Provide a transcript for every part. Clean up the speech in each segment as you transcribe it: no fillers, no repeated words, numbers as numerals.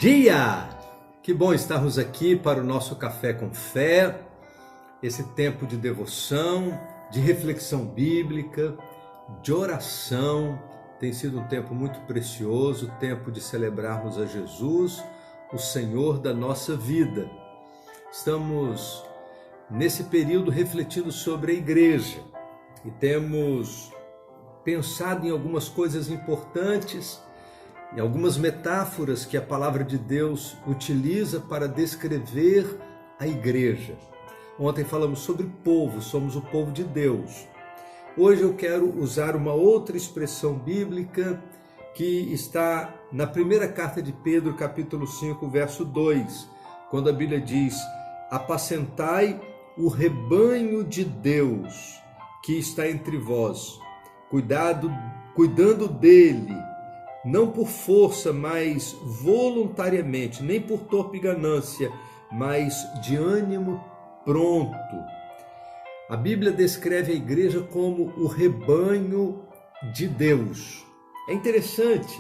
dia! Que bom estarmos aqui para o nosso Café com Fé, esse tempo de devoção, de reflexão bíblica, de oração. Tem sido um tempo muito precioso, tempo de celebrarmos a Jesus, o Senhor da nossa vida. Estamos nesse período refletindo sobre a igreja e temos pensado em algumas coisas importantes, em algumas metáforas que a palavra de Deus utiliza para descrever a igreja. Ontem falamos sobre povo, somos o povo de Deus. Hoje eu quero usar uma outra expressão bíblica que está na primeira carta de Pedro, capítulo 5, verso 2, quando a Bíblia diz: apacentai o rebanho de Deus que está entre vós, cuidando dele, não por força, mas voluntariamente, nem por torpe ganância, mas de ânimo pronto. A Bíblia descreve a igreja como o rebanho de Deus. É interessante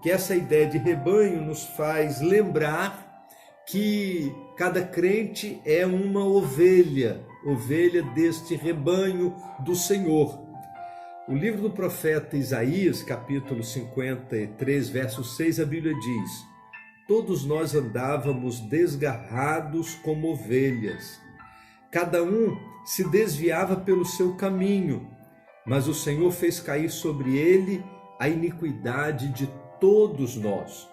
que essa ideia de rebanho nos faz lembrar que cada crente é uma ovelha deste rebanho do Senhor. O livro do profeta Isaías, capítulo 53, verso 6, a Bíblia diz: todos nós andávamos desgarrados como ovelhas, cada um se desviava pelo seu caminho, mas o Senhor fez cair sobre ele a iniquidade de todos nós.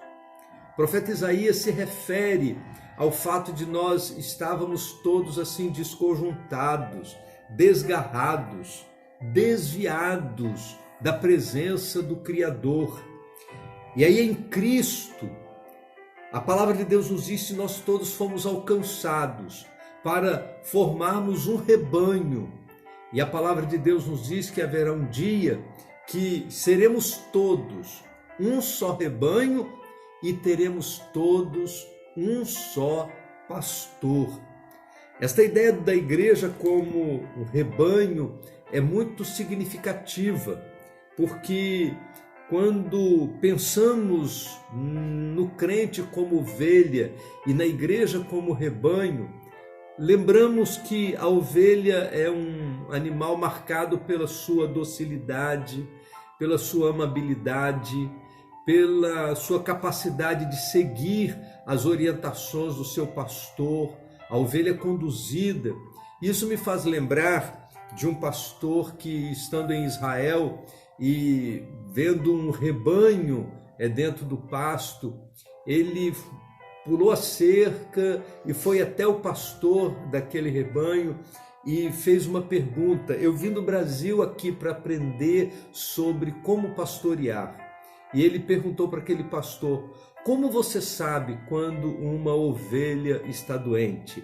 O profeta Isaías se refere ao fato de nós estávamos todos assim desconjuntados, desgarrados, desviados da presença do Criador. E aí em Cristo, a palavra de Deus nos diz que nós todos fomos alcançados para formarmos um rebanho. E a palavra de Deus nos diz que haverá um dia que seremos todos um só rebanho e teremos todos um só pastor. Esta ideia da igreja como um rebanho é muito significativa, porque quando pensamos no crente como ovelha e na igreja como rebanho, lembramos que a ovelha é um animal marcado pela sua docilidade, pela sua amabilidade, pela sua capacidade de seguir as orientações do seu pastor. A ovelha é conduzida. Isso me faz lembrar de um pastor que, estando em Israel e vendo um rebanho dentro do pasto, ele pulou a cerca e foi até o pastor daquele rebanho e fez uma pergunta. Eu vim do Brasil aqui para aprender sobre como pastorear. E ele perguntou para aquele pastor: como você sabe quando uma ovelha está doente?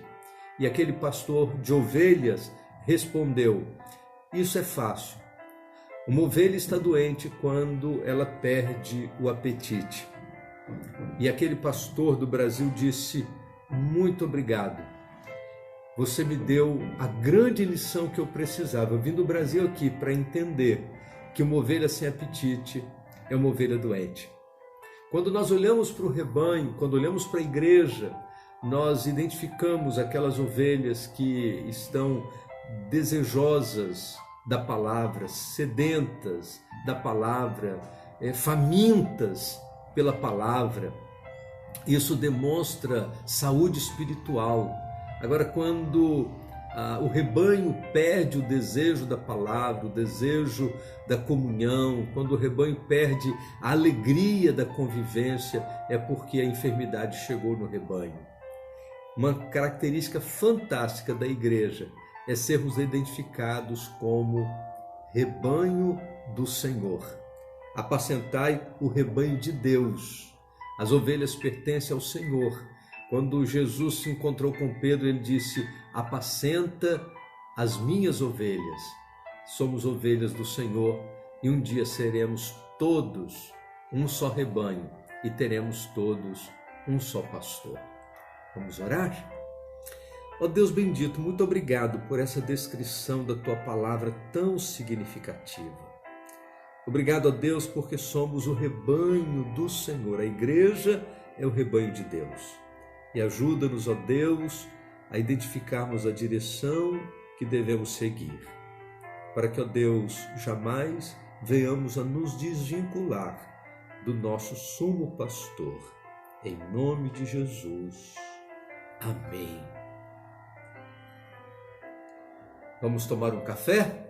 E aquele pastor de ovelhas respondeu: isso é fácil. Uma ovelha está doente quando ela perde o apetite. E aquele pastor do Brasil disse: muito obrigado. Você me deu a grande lição que eu precisava. Eu vim do Brasil aqui para entender que uma ovelha sem apetite é uma ovelha doente. Quando nós olhamos para o rebanho, quando olhamos para a igreja, nós identificamos aquelas ovelhas que estão desejosas da palavra, sedentas da palavra, famintas pela palavra. Isso demonstra saúde espiritual. Agora, quando o rebanho perde o desejo da palavra, o desejo da comunhão, quando o rebanho perde a alegria da convivência, é porque a enfermidade chegou no rebanho. Uma característica fantástica da igreja é sermos identificados como rebanho do Senhor. Apacentai o rebanho de Deus. As ovelhas pertencem ao Senhor. Quando Jesus se encontrou com Pedro, ele disse: apacenta as minhas ovelhas. Somos ovelhas do Senhor e um dia seremos todos um só rebanho e teremos todos um só pastor. Vamos orar? Ó Deus bendito, muito obrigado por essa descrição da Tua palavra tão significativa. Obrigado a Deus porque somos o rebanho do Senhor. A igreja é o rebanho de Deus. E ajuda-nos, ó Deus, a identificarmos a direção que devemos seguir, para que, ó Deus, jamais venhamos a nos desvincular do nosso sumo pastor. Em nome de Jesus. Amém. Vamos tomar um café?